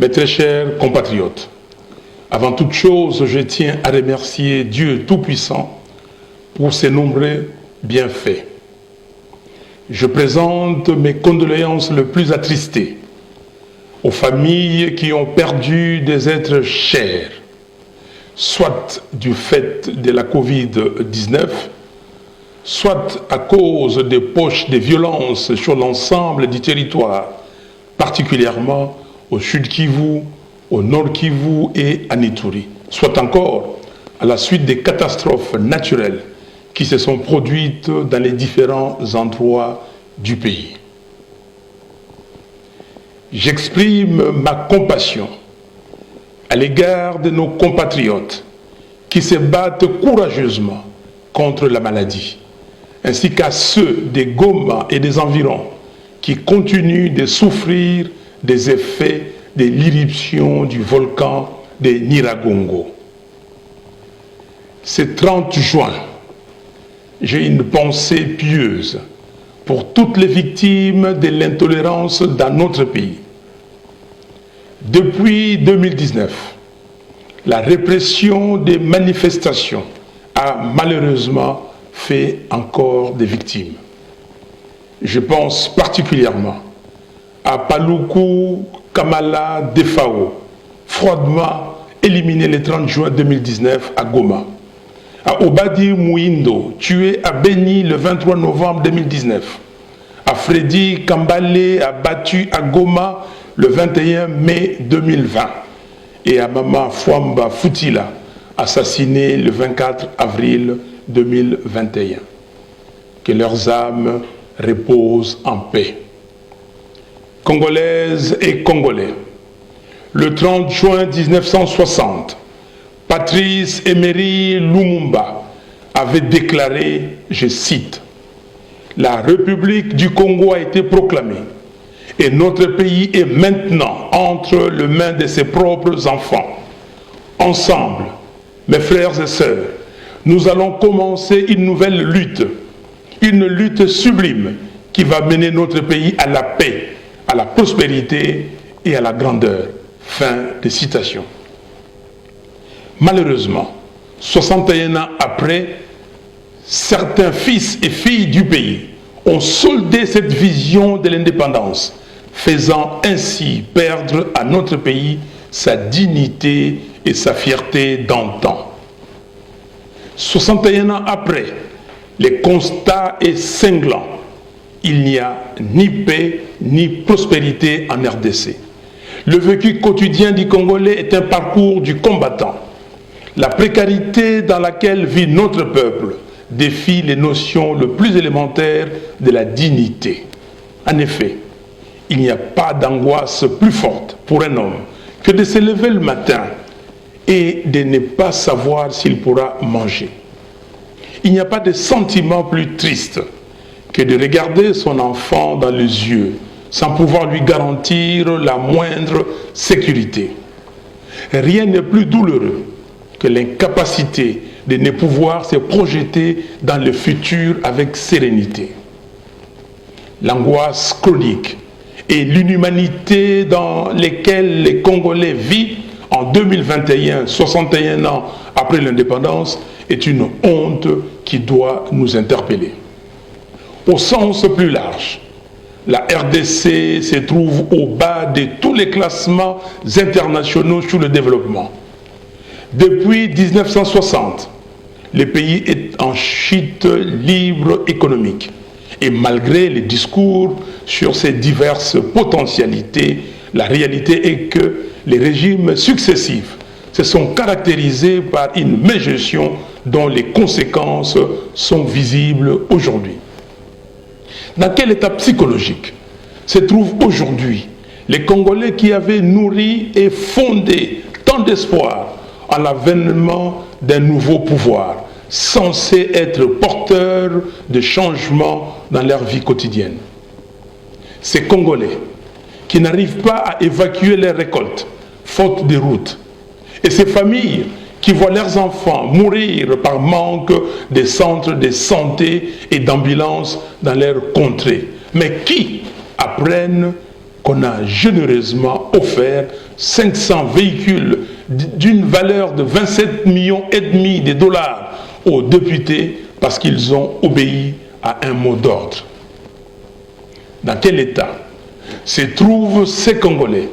Mes très chers compatriotes, avant toute chose, je tiens à remercier Dieu Tout-Puissant pour ses nombreux bienfaits. Je présente mes condoléances les plus attristées aux familles qui ont perdu des êtres chers, soit du fait de la Covid-19, soit à cause des poches de violence sur l'ensemble du territoire, particulièrement au Sud Kivu, au Nord Kivu et à Ituri, soit encore à la suite des catastrophes naturelles qui se sont produites dans les différents endroits du pays. J'exprime ma compassion à l'égard de nos compatriotes qui se battent courageusement contre la maladie, ainsi qu'à ceux des Goma et des environs qui continuent de souffrir des effets de l'éruption du volcan de Nyiragongo. Ce 30 juin, j'ai une pensée pieuse pour toutes les victimes de l'intolérance dans notre pays. Depuis 2019, la répression des manifestations a malheureusement fait encore des victimes. Je pense particulièrement à Paluku Kamala Defao, froidement éliminé le 30 juin 2019 à Goma, à Obadi Mouindo, tué à Beni le 23 novembre 2019, à Freddy Kambale, abattu à Goma le 21 mai 2020, et à Mama Fwamba Futila, assassiné le 24 avril 2021. Que leurs âmes reposent en paix. Congolaises et Congolais, le 30 juin 1960, Patrice Emery Lumumba avait déclaré, je cite, « La République du Congo a été proclamée et notre pays est maintenant entre les mains de ses propres enfants. Ensemble, mes frères et sœurs, nous allons commencer une nouvelle lutte sublime qui va mener notre pays à la paix, à la prospérité et à la grandeur. » Fin de citation. Malheureusement, 61 ans après, certains fils et filles du pays ont soldé cette vision de l'indépendance, faisant ainsi perdre à notre pays sa dignité et sa fierté d'antan. 61 ans après, le constat est cinglant. Il n'y a ni paix ni prospérité en RDC. Le vécu quotidien du Congolais est un parcours du combattant. La précarité dans laquelle vit notre peuple défie les notions les plus élémentaires de la dignité. En effet, il n'y a pas d'angoisse plus forte pour un homme que de se lever le matin et de ne pas savoir s'il pourra manger. Il n'y a pas de sentiment plus triste que de regarder son enfant dans les yeux sans pouvoir lui garantir la moindre sécurité. Rien n'est plus douloureux que l'incapacité de ne pouvoir se projeter dans le futur avec sérénité. L'angoisse chronique et l'inhumanité dans lesquelles les Congolais vivent en 2021, 61 ans après l'indépendance, est une honte qui doit nous interpeller. Au sens plus large, la RDC se trouve au bas de tous les classements internationaux sur le développement. Depuis 1960, le pays est en chute libre économique. Et malgré les discours sur ses diverses potentialités, la réalité est que les régimes successifs se sont caractérisés par une mégestion dont les conséquences sont visibles aujourd'hui. Dans quel état psychologique se trouvent aujourd'hui les Congolais qui avaient nourri et fondé tant d'espoir en l'avènement d'un nouveau pouvoir, censé être porteur de changements dans leur vie quotidienne? Ces Congolais qui n'arrivent pas à évacuer leurs récoltes, faute de route, et ces familles qui voient leurs enfants mourir par manque de centres de santé et d'ambulances dans leur contrée, mais qui apprennent qu'on a généreusement offert 500 véhicules d'une valeur de 27,5 millions de dollars aux députés parce qu'ils ont obéi à un mot d'ordre. Dans quel état se trouvent ces Congolais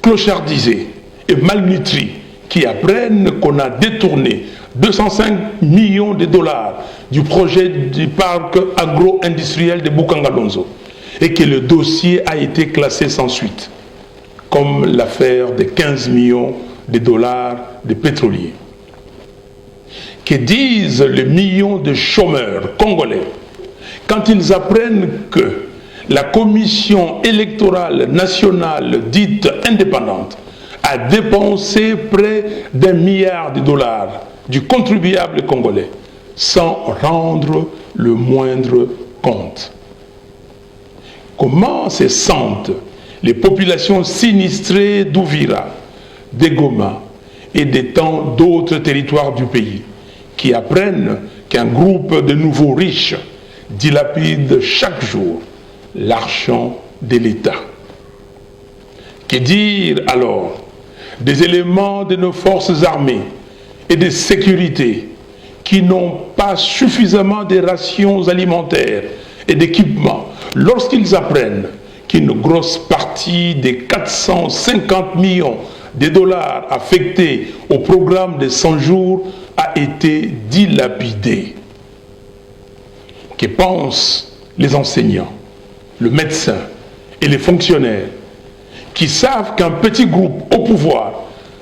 clochardisés et malnutris qui apprennent qu'on a détourné 205 millions de dollars du projet du parc agro-industriel de Bukangalonzo et que le dossier a été classé sans suite, comme l'affaire des 15 millions de dollars de pétroliers? Que disent les millions de chômeurs congolais quand ils apprennent que la Commission électorale nationale dite indépendante a dépensé près d'1 milliard de dollars du contribuable congolais sans rendre le moindre compte? Comment se sentent les populations sinistrées d'Ouvira, de Goma et de tant d'autres territoires du pays qui apprennent qu'un groupe de nouveaux riches dilapide chaque jour l'argent de l'État? Que dire alors des éléments de nos forces armées et de sécurité qui n'ont pas suffisamment de rations alimentaires et d'équipements lorsqu'ils apprennent qu'une grosse partie des 450 millions de dollars affectés au programme de 100 jours a été dilapidée? Que pensent les enseignants, le médecin et les fonctionnaires qui savent qu'un petit groupe au pouvoir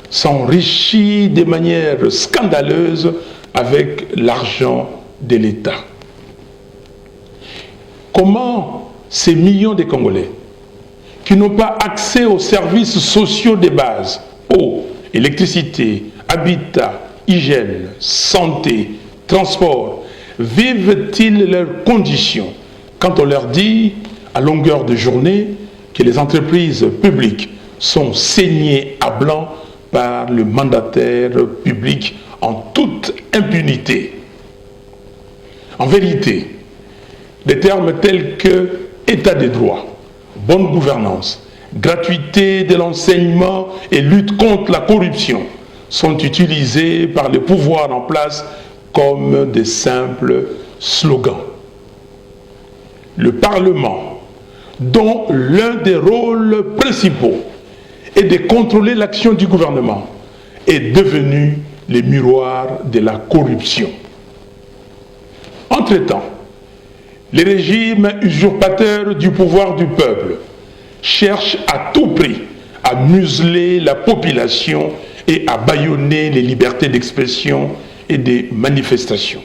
s'enrichit de manière scandaleuse avec l'argent de l'État? Comment ces millions de Congolais qui n'ont pas accès aux services sociaux de base, eau, électricité, habitat, hygiène, santé, transport, vivent-ils leurs conditions quand on leur dit à longueur de journée que les entreprises publiques sont saignées à blanc par le mandataire public en toute impunité? En vérité, des termes tels que état de droit, bonne gouvernance, gratuité de l'enseignement et lutte contre la corruption sont utilisés par le pouvoir en place comme des simples slogans. Le Parlement, dont l'un des rôles principaux est de contrôler l'action du gouvernement, est devenu le miroir de la corruption. Entre-temps, les régimes usurpateurs du pouvoir du peuple cherchent à tout prix à museler la population et à bâillonner les libertés d'expression et de manifestation.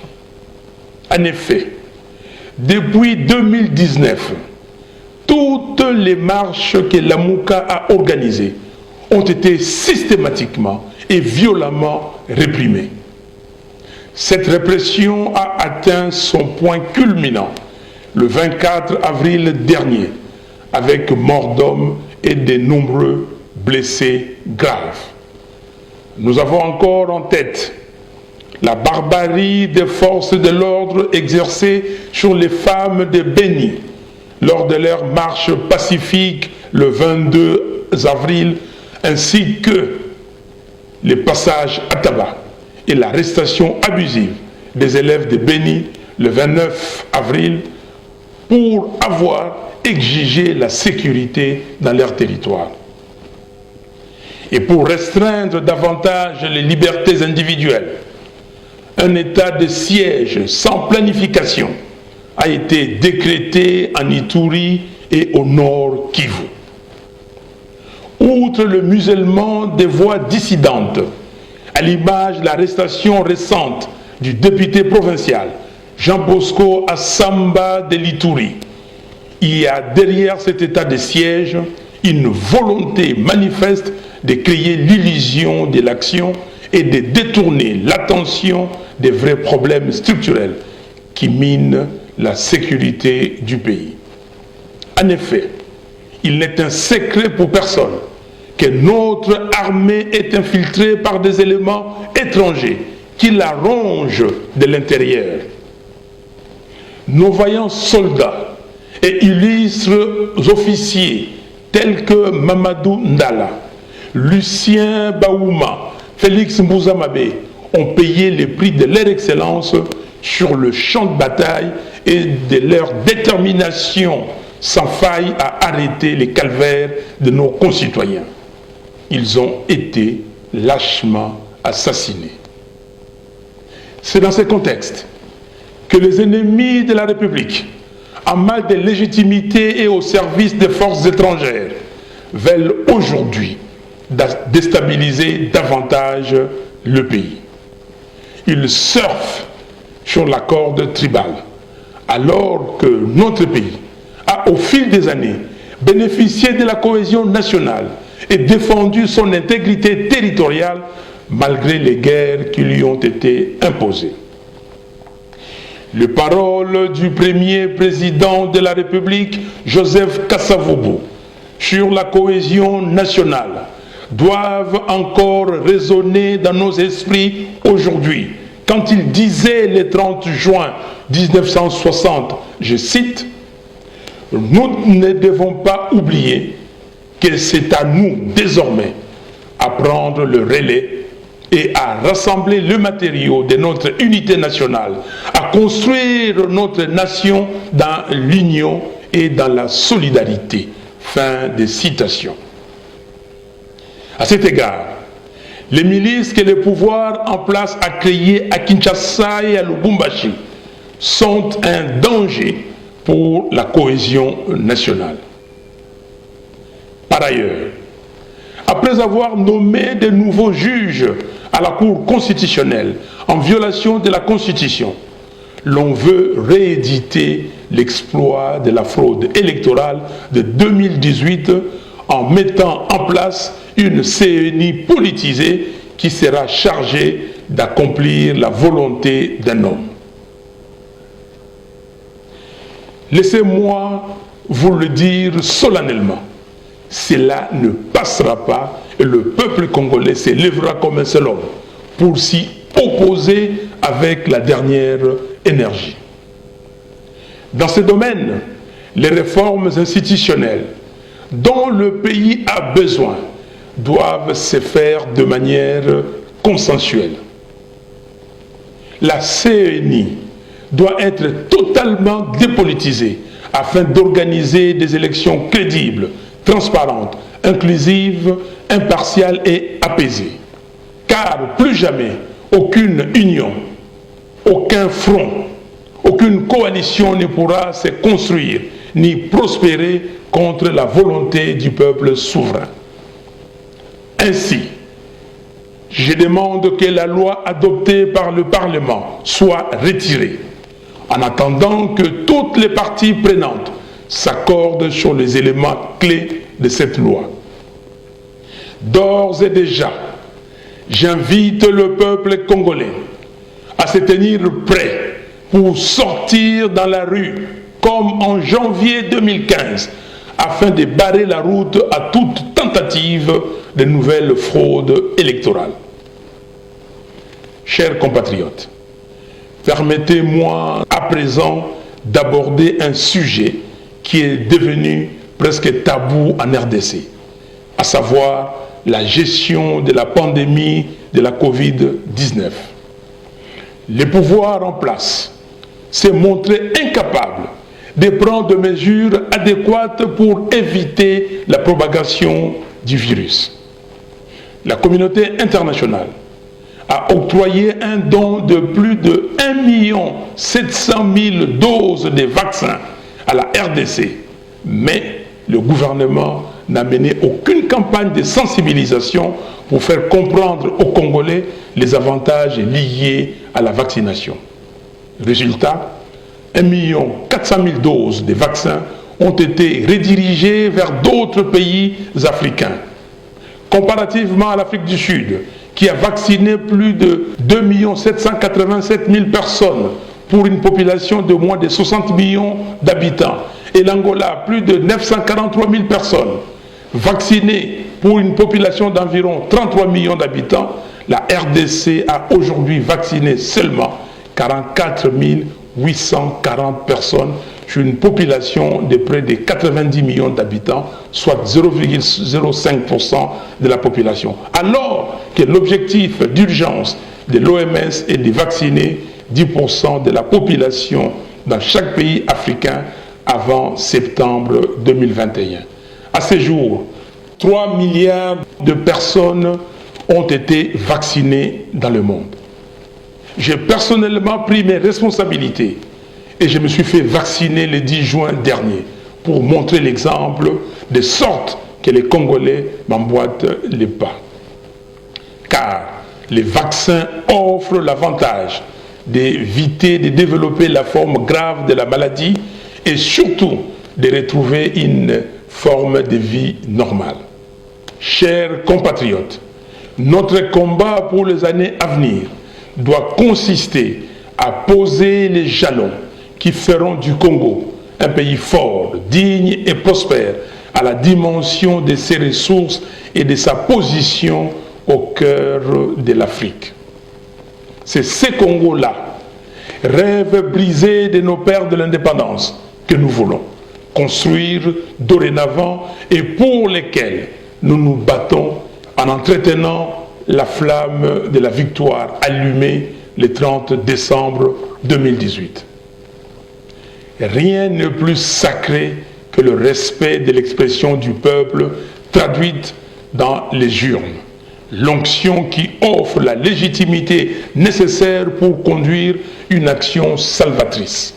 En effet, depuis 2019, toutes les marches que Lamuka a organisées ont été systématiquement et violemment réprimées. Cette répression a atteint son point culminant le 24 avril dernier, avec mort d'hommes et de nombreux blessés graves. Nous avons encore en tête la barbarie des forces de l'ordre exercée sur les femmes de Béni lors de leur marche pacifique le 22 avril, ainsi que les passages à tabac et l'arrestation abusive des élèves de Béni le 29 avril pour avoir exigé la sécurité dans leur territoire. Et pour restreindre davantage les libertés individuelles, un état de siège sans planification a été décrété en Ituri et au nord Kivu. Outre le musellement des voix dissidentes, à l'image de l'arrestation récente du député provincial Jean Bosco Assamba de l'Ituri, il y a derrière cet état de siège une volonté manifeste de créer l'illusion de l'action et de détourner l'attention des vrais problèmes structurels qui minent la sécurité du pays. En effet, il n'est un secret pour personne que notre armée est infiltrée par des éléments étrangers qui la rongent de l'intérieur. Nos vaillants soldats et illustres officiers tels que Mamadou Ndala, Lucien Baouma, Félix Mbouza-Mabé ont payé les prix de leur excellence sur le champ de bataille et de leur détermination sans faille à arrêter les calvaires de nos concitoyens. Ils ont été lâchement assassinés. C'est dans ce contexte que les ennemis de la République, en mal de légitimité et au service des forces étrangères, veulent aujourd'hui déstabiliser davantage le pays. Ils surfent sur la corde tribale, alors que notre pays a, au fil des années, bénéficié de la cohésion nationale et défendu son intégrité territoriale malgré les guerres qui lui ont été imposées. Les paroles du premier président de la République, Joseph Kasavubu, sur la cohésion nationale doivent encore résonner dans nos esprits aujourd'hui, quand il disait le 30 juin 1960, je cite, « Nous ne devons pas oublier que c'est à nous désormais à prendre le relais et à rassembler le matériau de notre unité nationale, à construire notre nation dans l'union et dans la solidarité. » Fin de citation. À cet égard, les milices que le pouvoir en place a créées à Kinshasa et à Lubumbashi sont un danger pour la cohésion nationale. Par ailleurs, après avoir nommé de nouveaux juges à la Cour constitutionnelle en violation de la Constitution, l'on veut rééditer l'exploit de la fraude électorale de 2018 en mettant en place une CENI politisée qui sera chargée d'accomplir la volonté d'un homme. Laissez-moi vous le dire solennellement, cela ne passera pas et le peuple congolais s'élèvera comme un seul homme pour s'y opposer avec la dernière énergie. Dans ce domaine, les réformes institutionnelles dont le pays a besoin doivent se faire de manière consensuelle. La CENI doit être totalement dépolitisée afin d'organiser des élections crédibles, transparentes, inclusives, impartiales et apaisées. Car plus jamais aucune union, aucun front, aucune coalition ne pourra se construire ni prospérer contre la volonté du peuple souverain. Ainsi, je demande que la loi adoptée par le Parlement soit retirée, en attendant que toutes les parties prenantes s'accordent sur les éléments clés de cette loi. D'ores et déjà, j'invite le peuple congolais à se tenir prêt pour sortir dans la rue comme en janvier 2015 afin de barrer la route à toute tentative de nouvelles fraudes électorales. Chers compatriotes, permettez-moi à présent d'aborder un sujet qui est devenu presque tabou en RDC, à savoir la gestion de la pandémie de la Covid-19. Les pouvoirs en place s'est montré incapable de prendre des mesures adéquates pour éviter la propagation du virus. La communauté internationale a octroyé un don de plus de 1 700 000 doses de vaccins à la RDC, mais le gouvernement n'a mené aucune campagne de sensibilisation pour faire comprendre aux Congolais les avantages liés à la vaccination. Résultat, 1 400 000 doses de vaccins ont été redirigées vers d'autres pays africains. Comparativement à l'Afrique du Sud, qui a vacciné plus de 2 787 000 personnes pour une population de moins de 60 millions d'habitants, et l'Angola, plus de 943 000 personnes, vaccinées pour une population d'environ 33 millions d'habitants, la RDC a aujourd'hui vacciné seulement 44 840 personnes sur une population de près de 90 millions d'habitants, soit 0,05% de la population. Alors que l'objectif d'urgence de l'OMS est de vacciner 10% de la population dans chaque pays africain avant septembre 2021. À ce jour, 3 milliards de personnes ont été vaccinées dans le monde. J'ai personnellement pris mes responsabilités et je me suis fait vacciner le 10 juin dernier pour montrer l'exemple de sorte que les Congolais m'emboîtent les pas. Car les vaccins offrent l'avantage d'éviter de développer la forme grave de la maladie et surtout de retrouver une forme de vie normale. Chers compatriotes, notre combat pour les années à venir doit consister à poser les jalons qui feront du Congo un pays fort, digne et prospère à la dimension de ses ressources et de sa position au cœur de l'Afrique. C'est ce Congo-là, rêve brisé de nos pères de l'indépendance, que nous voulons construire dorénavant et pour lesquels nous nous battons en entretenant la flamme de la victoire allumée le 30 décembre 2018. Rien n'est plus sacré que le respect de l'expression du peuple traduite dans les urnes. L'onction qui offre la légitimité nécessaire pour conduire une action salvatrice.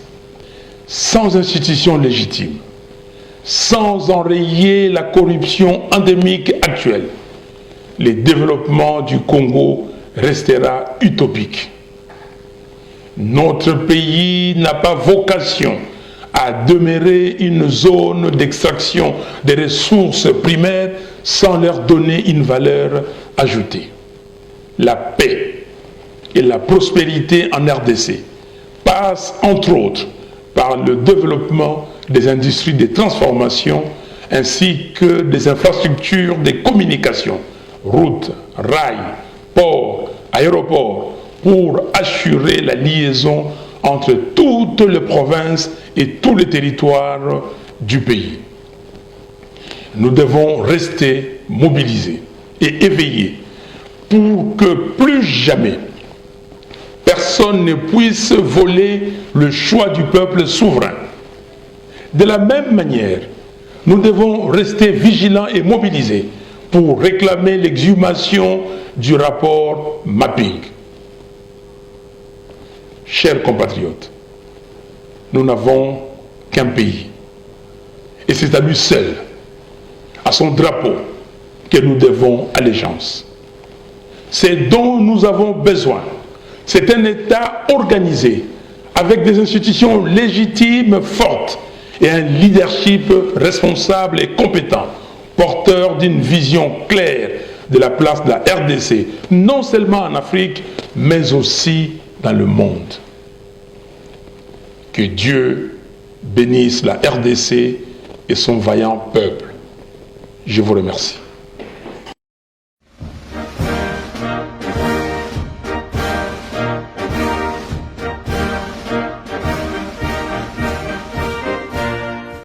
Sans institution légitime, sans enrayer la corruption endémique actuelle, le développement du Congo restera utopique. Notre pays n'a pas vocation à demeurer une zone d'extraction des ressources primaires sans leur donner une valeur ajoutée. La paix et la prospérité en RDC passent entre autres par le développement des industries de transformation ainsi que des infrastructures de communication, routes, rails, ports, aéroports, pour assurer la liaison entre toutes les provinces et tous les territoires du pays. Nous devons rester mobilisés et éveillés pour que plus jamais personne ne puisse voler le choix du peuple souverain. De la même manière, nous devons rester vigilants et mobilisés pour réclamer l'exhumation du rapport Mapping. Chers compatriotes, nous n'avons qu'un pays. Et c'est à lui seul, à son drapeau, que nous devons allégeance. C'est dont nous avons besoin. C'est un État organisé, avec des institutions légitimes fortes et un leadership responsable et compétent, porteur d'une vision claire de la place de la RDC, non seulement en Afrique, mais aussi dans le monde. Que Dieu bénisse la RDC et son vaillant peuple. Je vous remercie.